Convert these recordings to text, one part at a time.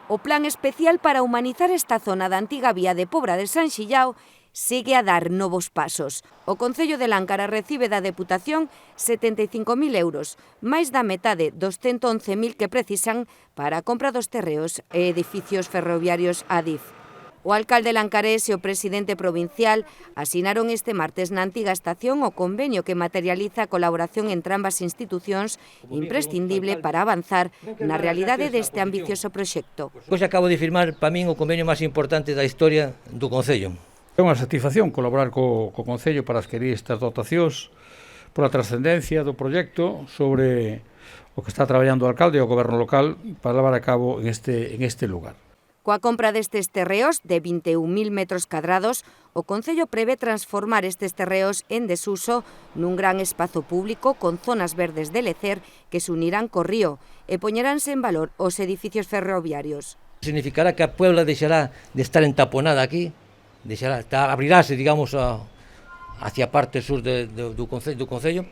O plan especial para humanizar esta zona da antiga vía de Pobra de San Xillao segue a dar novos pasos. O Concello de Láncara recibe da Deputación 75.000 euros, máis da metade dos 111.000 que precisan para a compra dos terreos e edificios ferroviarios Adif. O alcalde lancarés e o presidente provincial asinaron este martes na antiga estación o convenio que materializa a colaboración entre ambas institucións imprescindible para avanzar na realidade deste ambicioso proxecto. Pois acabo de firmar para min o convenio máis importante da historia do Concello. É unha satisfacción colaborar co Concello para adquirir estas dotacións pola trascendencia do proxecto sobre o que está traballando o alcalde e o goberno local para levar a cabo en este lugar. Coa compra destes terreos de 21.000 metros cadrados, o Concello prevé transformar estes terreos en desuso nun gran espazo público con zonas verdes de lecer que se unirán co río e poñeránse en valor os edificios ferroviarios. Significará que a Puebla deixará de estar entaponada aquí, abrirase, digamos, hacia a parte sur do Concello.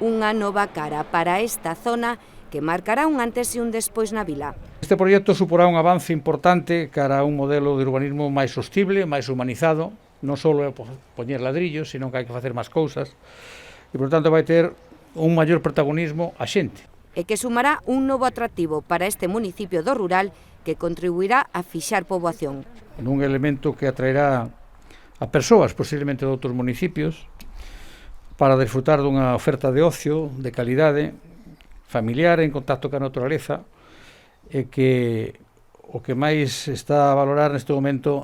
Unha nova cara para esta zona que marcará un antes e un despois na vila. Este proxecto suporá un avance importante cara a un modelo de urbanismo máis sostible, máis humanizado, non só é poñer ladrillos, sino que hai que facer máis cousas, e, por tanto, vai ter un maior protagonismo a xente. E que sumará un novo atractivo para este municipio do rural que contribuirá a fixar poboación. En un elemento que atraerá a persoas, posiblemente de outros municipios, para desfrutar dunha oferta de ocio, de calidade, familiar, en contacto ca naturaleza, e que o que máis está a valorar neste momento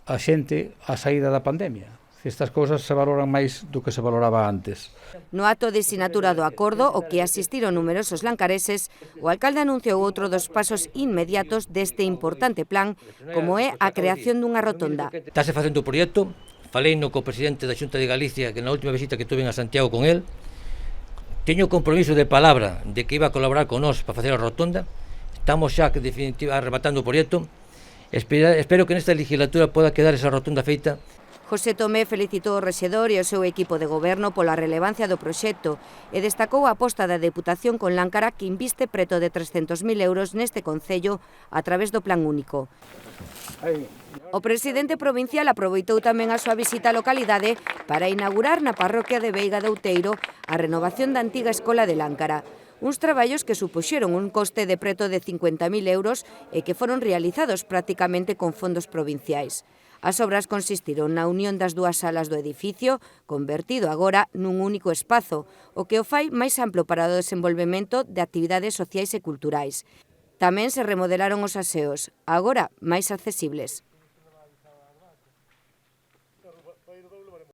a xente a saída da pandemia. Estas cousas se valoran máis do que se valoraba antes. No acto de sinatura do acordo, o que asistiron numerosos lancareses, o alcalde anunciou outro dos pasos inmediatos deste importante plan, como é a creación dunha rotonda. Estase facendo o proxecto, falei no co presidente da Xunta de Galicia, que na última visita que tuve a Santiago con el, teño compromiso de palabra de que iba a colaborar con nós para facer a rotonda. Estamos xa definitivamente arrebatando o proxecto. Espero que nesta legislatura poda quedar esa rotonda feita. José Tomé felicitou o rexedor e o seu equipo de goberno pola relevancia do proxecto e destacou a aposta da Deputación con Láncara que inviste preto de 300.000 euros neste concello a través do Plan Único. O presidente provincial aproveitou tamén a súa visita á localidade para inaugurar na parroquia de Veiga de Outeiro a renovación da antiga escola de Láncara. Uns traballos que supuxeron un coste de preto de 50.000 euros e que foron realizados prácticamente con fondos provinciais. As obras consistiron na unión das dúas salas do edificio, convertido agora nun único espazo, o que o fai máis amplo para o desenvolvemento de actividades sociais e culturais. Tamén se remodelaron os aseos, agora máis accesibles.